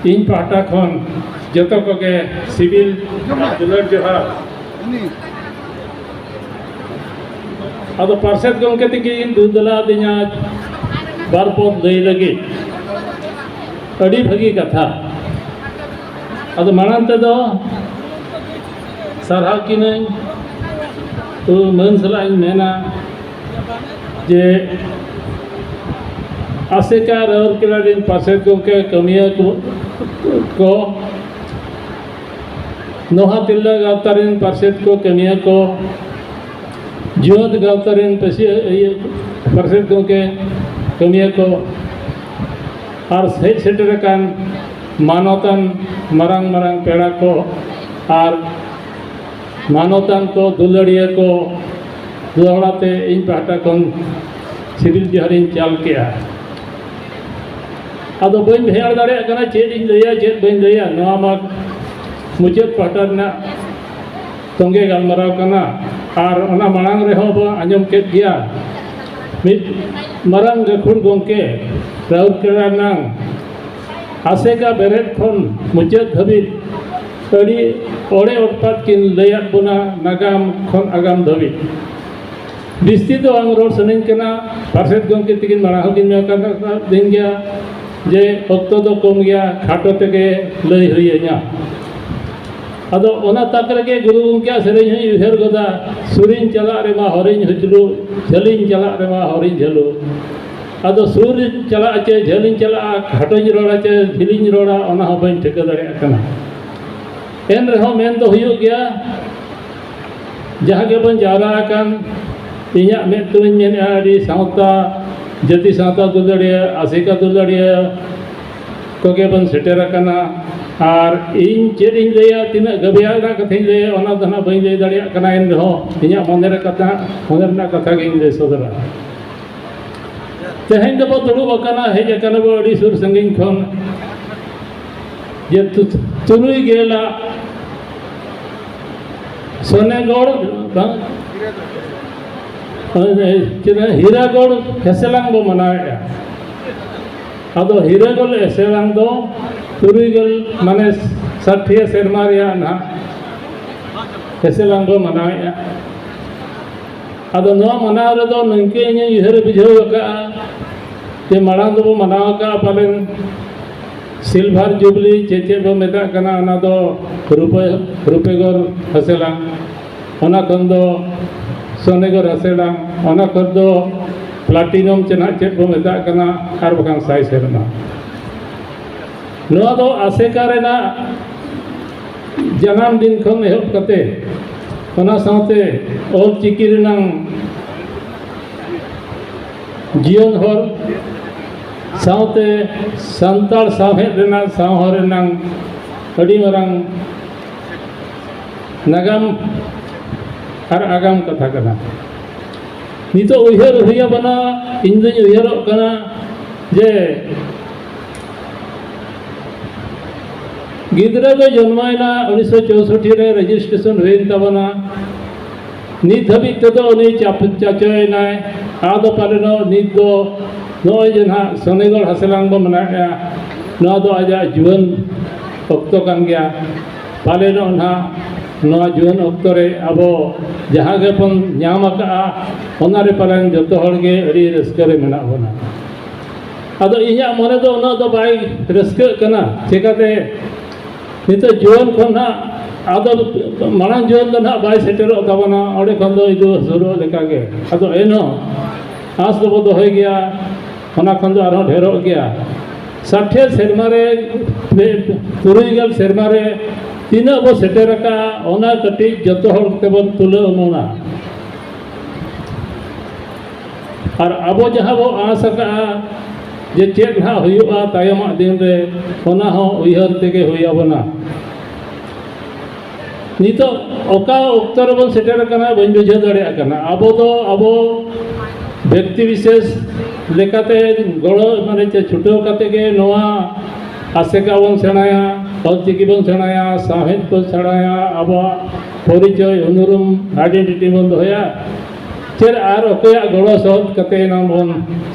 इन पाहटा खन जतो कोगे सिविल दुलर जोहार अदो पार्षद गंके तकिन दुदला दिना बारपद लई लगी अड़ी भगी कथा अदो मानन तेदो सारहा किने तो मन सला मेना जे आसेका राउरकेला दिन पार्षद गंके कमिया को नोहा तिल्ला गावतारिन पार्षद को कमिया को जीवत गावतारिन पार्षद गंके कमिया को और हेज सेटरकान मानवतान मरांग मरांग पेड़ा को और मानवतान को दुलड़िया को दुलाते इन पाहटा खन सिविल जोहारिन चाल किया अदो बन भेड़ दाड़े कना चेद इन लैया चेद बन लैया नवा मा मुचाद पाहटा ना तोंगे गालमाराव कना और ओना मांग रे हो आंजम केद गया मिद मरांग गखुड़ गंके राउरकेला नांग आसेका बेरेट खन मुचाद धाबित अड़ी ओड़े ओटपात किन लैयाद बोना नागाम खन आगाम धाबित बिस्ती तो आं रोड सनिन कना पार्षद गंके तकिन मांग किन मे कना दिन गया जे अक्तो दो कम गया खाटो तेगे लई हुईया अदो ओना ताकरगे गुरु गंके सेरेñ हई उहेर गोदा सुरिन चला रेमा हरिन हजलु झलिन चला रेमा हरिन झलु अदो सुर चला चे झलिन चला खाटोñ रोड़ा चे झिलिन रोड़ा ओना हो बन ठेका दाड़े कना एन रहो मेन दो हुयो गया जहां के बन जारा अकान इया में तुइन मेन आडी सावता जति सावता दुलड़िया आसेका दुलड़िया कोगे बन सेटेर कना और इन चेद इन लैया तिना गबिया ना कथाइन लैया ओना दना बई लई दाड़िया कना एन रहो इया मोनेर कथा मोनेरना कथा गे इन लई सदरा तेहेन दबो दुड़ुब अकाना हेज अकाना बो अडी सुर संगिन खन जे तुनुई गेला सोनेगढ़ हीरागढ़ हेसेलांग बो मनावेगा अदो हीरागढ़ हेसेलांग दो तुरुईगल माने 60 सेरमा रिया ना हेसेलांग बो मनावेगा अदो नो मनाव रे दो नंके इने उहर बुझाव का जे माड़ांग दो मनाव का पालेन सिल्वर जुबली चेचे बो मेता कना ओना दो रुपेगढ़ हेसेलांग ओना खन दो सोनेगढ़ हेसेलांग ओना खन दो प्लाटिनम चेना चेद बो मेता कना आर बखान साई सेरमा नोआ दो आसेका रेना जनाम दिन खन एहब कते ओना साथे ऑल चिकी रेनांग जीवन हर साथे संताल साहेब रेना साहर रेनांग अड़ी मरांग नागाम और आगाम कथा कना नितो उहर हुया बना इन दिन उहर कना जे गिद्रा दो जन्मायना 1964 रे रजिस्ट्रेशन हुइन तबना नित धाबित तेदो उनी चाचोयनाय आदो पालेनो नित दो नोय जना सोनेगढ़ हेसेलांग बो मनाया नोआ दो आजा जुवन अक्तो कान गया पालेनो ना नोआ जुवन अक्तो रे अबो जहां गे बन ᱧᱟᱢ आका ओना रे पालेन जतो हर गे अड़ी रस्का रे मेना बना अदो इया मने दो ओना दो बाई रस्का कना चेकाते नित जुवन खन ना आदो मांग जुवन दो ना बाई सेटेरो तबना ओडे खन दो इदो सुरो लेका गे अदो एनो आस दो दो हो गया ओना खन दो आरो ढेरो गया 60 सेरमा रे तुरुईगल सेरमा रे तीना बो सेटेर का ओना कटी जतो हर तेबन तुले ओना और अबो जहां बो आस का जे चेद ना हुयुआ तायमा दिन रे ओना हो उयहर तेगे हुयाबना नितो ओका उक्तर बन सेटेर कना बन बुझे दाड़े कना अबो दो अबो व्यक्ति विशेष लेकाते गड़ो माने छुटो काते गे नोआ आसेका बन सेणाया ऑलचिकी बन सेणाया साहित्य बन सेणाया अब परिचय अनुरूम आइडेंटिटी बन दोया चेर आर अकया गड़ो सहज काते ना बन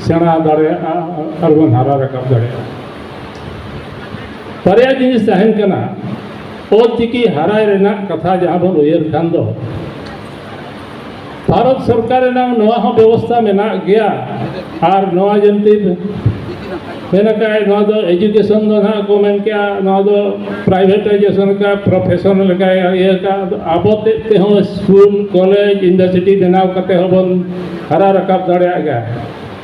सेणा दाड़े आर बन हारा रकाब दाड़े बारया जिनिस तहन कना ओलचिकी हराय रेना कथा जहाँ बन उयर खान दो भारत सरकार रेना नवा हो व्यवस्था मेना गया और नवा जंती मेनका नवा दो एजुकेशन दो ना को मेन क्या नवा दो प्राइवेटाइजेशन का प्रोफेशनल का ये का आबोते ते हो स्कूल कॉलेज यूनिवर्सिटी बनाव करते हो बन हरा रकाब दाड़े गया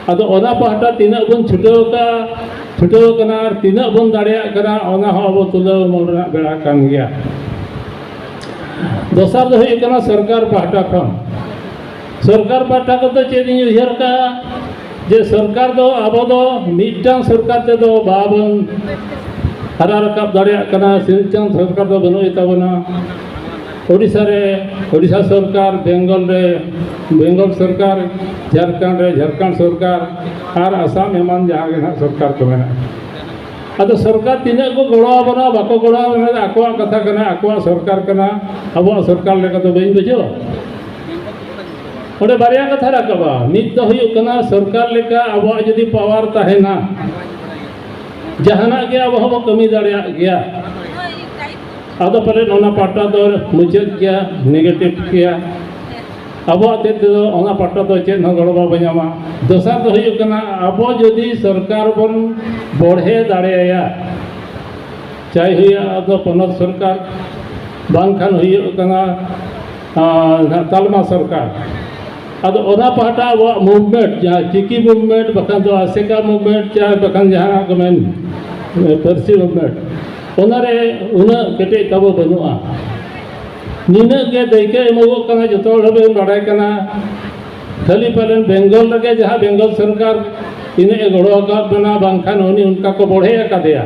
अदो ओना पाटा तीना बन छुटो कना तीना बन दाड़े कना ओना हो अब तुलो मोरना बेड़ा कान गया दोसर दो हुई कना सरकार पाटा खन सरकार पाटा को तो चेदिन उहर का जे सरकार दो अब दो मिटांग सरकार ते दो बाबन हरा रकाब दाड़े कना सिंचांग सरकार दो बनो इताबना ओडिशा सरकार बेंगल सरकार झारखंड सरकार और आसाम एमान जहाँ ना सरकार को मेना अद सरकार तीना को गड़ोबना बाको गड़ोबना आकोआ कथा कना आकोआ सरकार कना अब सरकार लेका तो बई बुझो ओडे बारिया कथा राकबा नित तो हुई कना सरकार लेका अब जदी पावर तहेना जहाना गया अब कमी दाड़िया गया आदो परे ओना पाटा दो मुचाद गया नेगेटिव गया अब तेदो ओना पाटा दो चेन हो गड़बा बजामा दोसर दो हुई कना अब जदी सरकार बन बढ़े दाड़ेया चाहे हुई आदो पनत सरकार बांखान हुई कना तालमा सरकार आदो ओना पाटा अब मूवमेंट जहाँ चिकी मूवमेंट बखान दो आसेका मूवमेंट चाहे बखान जहाँ को मेन पर्सी मूवमेंट ओनारे उना केटे तब बनुआ निना के दैके एमगो कना जतो हबे बड़ाय कना खाली पालन बेंगल लगे जहाँ बेंगल सरकार इने गड़ो का बना बांखान उनी उनका को बढ़े का दिया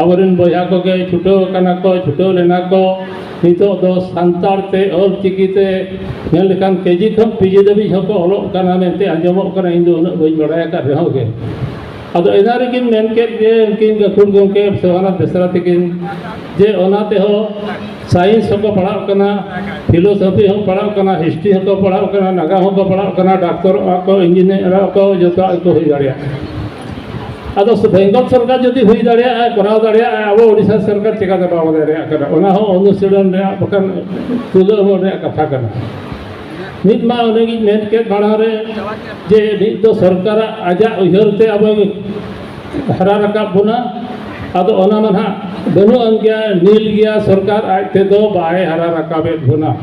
आवरन बया को के छुटो लेना को नितो दो सांतार ते और चिकीते नेल लेखान केजी खम पीजी दबी हको ओलो कना मेनते आंजमो कना इंदो उना बई बड़ाय का रहोगे अदो एनारे किन मेन के जे किन गखुड़ गंके सवाना बेसरा तकिन जे ओनाते हो साइंस को पढ़ाव कना फिलोसफी हो पढ़ाव कना हिस्ट्री को पढ़ाव कना नागा हो को पढ़ाव कना डॉक्टर को इंजीनियर को जतो को हुई दाड़िया अदो बेंगल सरकार जदी हुई दाड़िया कराव दाड़िया अब ओडिशा सरकार चिका दबाव दाड़िया कना ओना हो अनुशीलन रे बकन तुलो हो रे कथा कना नित मा ओनेगी मेन के बाणा रे जे नित दो सरकार आजा उहरते अब हरा रकाब बुना अदो ओना मना बनु अंगिया नील गया सरकार आते दो बाय हरा रकाबे बुना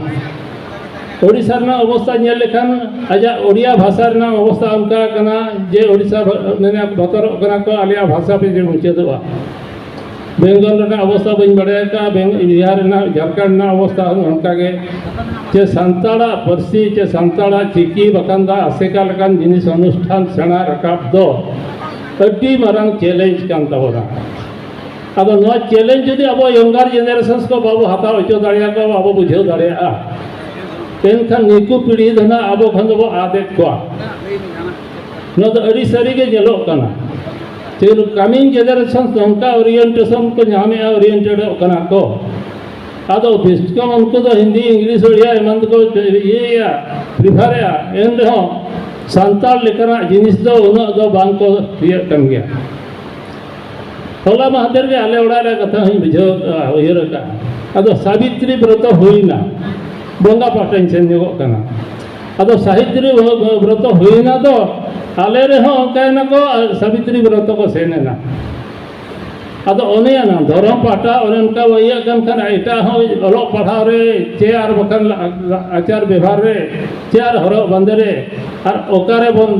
ओडिशा रे अवस्था नेल लेखान आजा ओडिया भाषा रे अवस्था उनका कना जे ओडिशा ने भतर कना को आलिया भाषा पे जे मुचेदवा बेंगल रे अवस्था बन बड़े का बिहार रे झारखंड रे अवस्था उनका के जे सांताड़ा पर्सी जे सांताड़ा चिकी बकांदा आसेका लकान जिनिस अनुष्ठान सेना रकाब दो अड्डी मारंग चैलेंज कान तबोना अब नवा चैलेंज जदी अब यंगर जेनरेशंस को बाबू हाता होचो दाड़िया को बाबू बुझेव दाड़िया एनखान निकु पीढ़ी धना अब खन दो आदेत को न तो अड़ी सरी के जेलो कना तेनु कमिंग जेनरेशंस उनका ओरिएंटेशन को नामे ओरिएंटेड कना को आदो बिस्कम उनको तो हिंदी इंग्लिश ओडिया एमन को ये या प्रिफर या एंड हो सांताल लेकना जिनिस दो उना दो बांग को ये कन गया होला महादेर के आले ओड़ा रे कथा ही बुझो उयर का आदो सावित्री व्रत होइना बंगा पाटन सेन जगो कना आदो सावित्री व्रत होइना तो आले रे हो कहना को सावित्री व्रत को सेनेना अदो ओने ना धर्म पाटा और उनका वैया कन कन एटा हो ओलो पढ़ाव रे चेयर बकन आचार व्यवहार रे चेयर हरो बंदे रे और ओकारे बन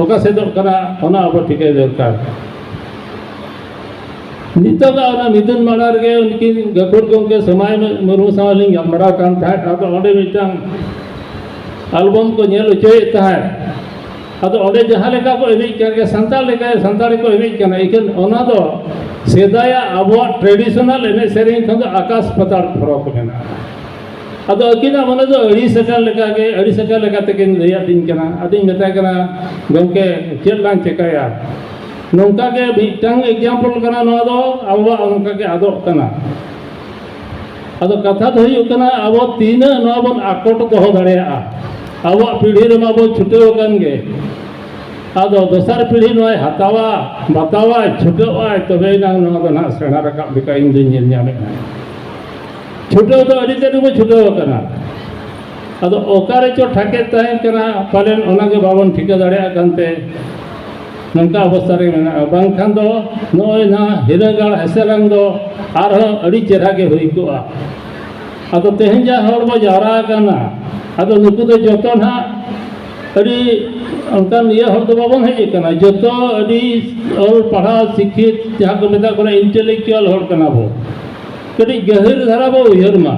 ओका से दो करा ओना अब ठीके दरकार नितो का ओना मिथुन मानार के उनकी गकुड़ गंके समय में मुरु सावलिंग हमरा कान था अदो ओडे मिटांग एल्बम को नेल उचोय था अदो ओडे जहाँ लेका को एवि करके संताल लेका संताल को एवि कना इकन ओना दो सेदाया आबो ट्रेडिशनल एने सेरिंग खन आकाश पताल फरक मेना अदो अकिना मने दो अड़ी सका लेका तकिन लैया दिन कना अदिन मेता कना गंके चेलान चेकाया नौका के मिटांग एग्जांपल कना नो दो आबो उनका के आदो कना अदो कथा तो हुई कना आबो तीन नो बन आकोट दोहो दाड़ेया अब पीढ़ी रे माबो छुटे कन गे आदो दोसर पीढ़ी नोय हतावा बतावा छुटवा तबे ना ना सेना रकाब लेका इन दिन नेल ᱧᱟᱢᱮ छुटो तो अड़ी तेन को छुटो कना आदो ओकारे चो ठाके तहे कना पालेन ओनागे बाबन ठिका दाड़े कानते नंका अवस्था रे मेना बांखान दो नोय ना हिरगाड़ हेसेलांग दो आरो अड़ी चेहरा के हुई को आदो तेहन जा हर बो जारा कना आदो नुकु दो जतो ना अड़ी उनकान ये हर दो बाबन है कना जतो अड़ी और पढ़ा शिक्षित जहां को मेता को इंटेलेक्चुअल हर कना बो कटी गहिर धारा बो उहर मा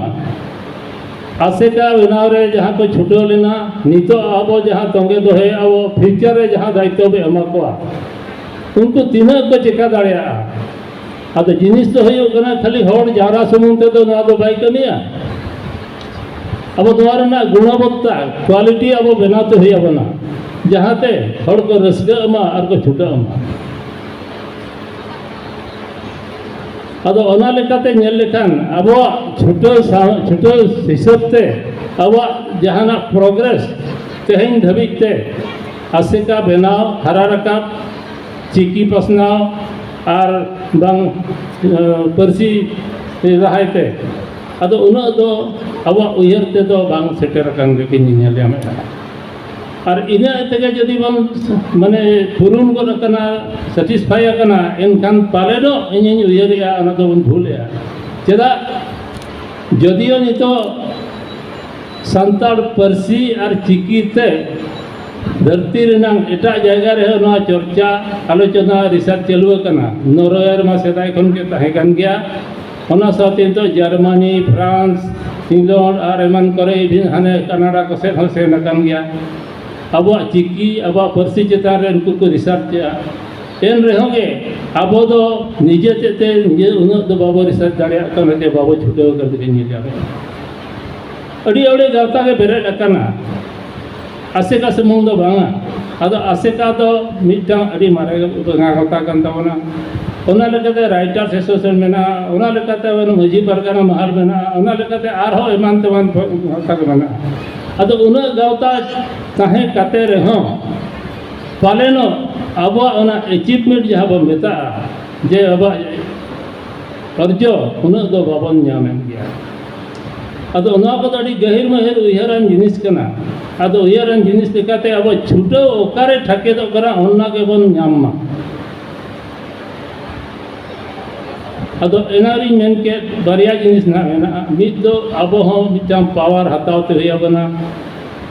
आसेका बनाव रे जहां को छुटो लेना नितो आबो जहां तंगे दोहे आबो फ्यूचर रे जहां दायित्व बे एमा को उनको तीना को चिका दाड़िया आदो जिनिस तो होयो कना खाली हर जारा समुन ते दो ना दो बाई कमिया अब द्वारा ना गुणवत्ता क्वालिटी अब बनाते हुई अब ना जहाँ ते हर को रसगा अमा और को छुटा अमा अब ओना लेकाते नेल लेखान अब छुटो हिसाबते अब जहाँ ना प्रोग्रेस तेहन धबिते आसेका बनाव हरा रकाब चिकी पसनाव और बांग परसी रहायते अदो उना दो अब उयर ते दो बांग सेटर कान गे किन नेल यामे और इना तेगे जदि बन माने पुरुन गो कना सैटिस्फाई कना एनखान पाले दो इन उयर या अना दो बन भूल या चेदा जदियो नितो संताड़ परसी और चिकीते धरती रेनांग एटा जायगा रे ना चर्चा आलोचना रिसर्च चलु कना नोरवेर मा सेदाय खन के ताहे कान गया ओना साथे तो जर्मनी फ्रांस इंग्लैंड और एमन करे भी हाने कनाडा को से हसे नकन गया अब चिकी अब परसी चेतान रे उनको को रिसर्च एन रहोगे अब दो निजे ते निजे उन दो बाबो रिसर्च दाड़िया कने ते बाबो छुटो कर दे नि जाबे अड़ी अड़ी गावता के बेरे डकना आसेका समूंग दो बांगा आदो आसेका तो मिटा अड़ी मारे गावता कन तबना ओना लेकाते राइटर्स एसोसिएशन मेना ओना लेकाते वन मजी परगना महल मेना ओना लेकाते आरो एमान तमान तक मेना अदो उना गावता ताहे काते रहो पालेनो अब ओना अचीवमेंट जहां बन बेता जे अब अर्जो उना दो बाबन ᱧᱟᱢᱮᱱ गया अदो ओना को अड़ी गहिर महर उयहरान जिनिस कना अदो उयहरान जिनिस लेकाते अब छुटो ओकारे ठाके दो करा ओना के बन ᱧᱟᱢ मा अदो एनारी मेन के बारिया जिनिस ना मेना मिद दो अब हो मिटाम पावर हतावते हुई अबना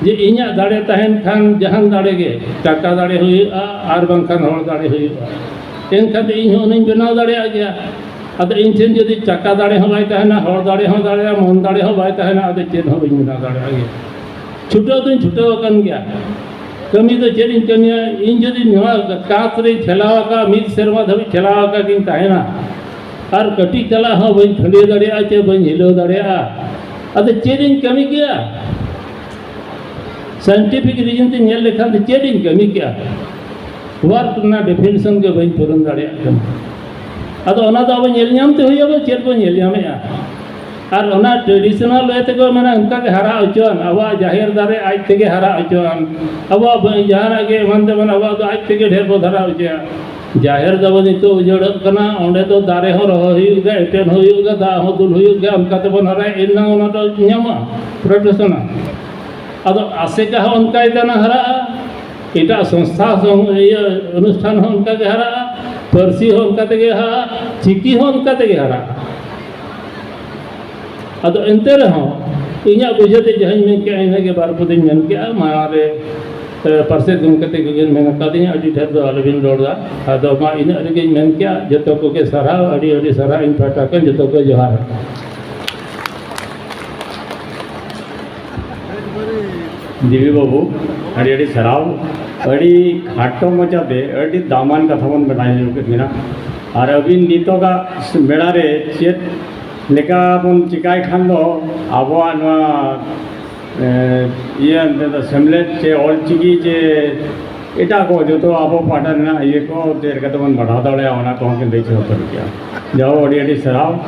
जे इन्या दाड़े तहन खान जहान दाड़े गे टाका दाड़े हुईआ आर बांखान हर दाड़े हुईआ एनखान इन होनी बनाव दाड़े आ गया अदो इन ठेन जदि टाका दाड़े हो बाय तहना हर दाड़े हो दाड़े मन दाड़े हो बाय तहना अदो चेन हो बिन बनाव दाड़े आ गया छुटो तो छुटो कन गया कमी तो चेन इन कमिया इन जदि नवा कात रे ठेलावा का मिद सेरवा धबी ठेलावा का किन तहना और कटी चला हाँ बन खंडे दाड़िया चे बन हिलो दाड़िया अदो चेरिन कमी किया साइंटिफिक रीजन ते नेल लेखान चेरिन कमी किया वर्क ना डेफिनेशन के बन पुरन दाड़िया अदो ओना दो अब नेल ᱧᱟᱢ ते होय अब चेर बन नेल ᱧᱟᱢᱮᱟ और ओना ट्रेडिशनल वे ते को माने उनका के हरा अचोन अब जाहिर दारे आज तेगे हरा अचोन अब जहाना के मानते बन अब तो आज तेगे ढेर बो धरा अचोया जाहिर दबो नितो उजड़ कना ओंडे तो दारे हो रहो हुईगा एटेन हुईगा दा हो दुल हुईगा उनका ते बन हरा इना ओना तो ᱧᱟᱢᱟ प्रोटेक्शन अदो आसेका हो उनका इतना हरा एटा संस्था ये अनुष्ठान हो उनका के हरा परसी हो उनका ते हरा चिकी हो उनका ते हरा अदो एंते रहो इन्या बुझते जहां में के आइना के बार पुदिन मन के मारे परसे गुमकते गगन में कदिन अडी ढेर दो अलबिन रोड़ा अदो मा इन अगे मन के जतो को के सरा अडी अडी सरा इन फाटा के जतो को जोहार देवी बाबू अड़ी अड़ी सराव अड़ी खाटो मचाते अड़ी दामान कथा बन बनाए के मेना और अभी नीतो का मेड़ा रे चेत लेका बन चिकाय खान दो आबो नवा ये सेमलेट चे ऑल चिकी चे एटा को जो तो आबो पाटा ना ये को देर का तो बन बढ़ा दौड़े आना तो हम के देख होता क्या जाओ अड़ी अड़ी सराव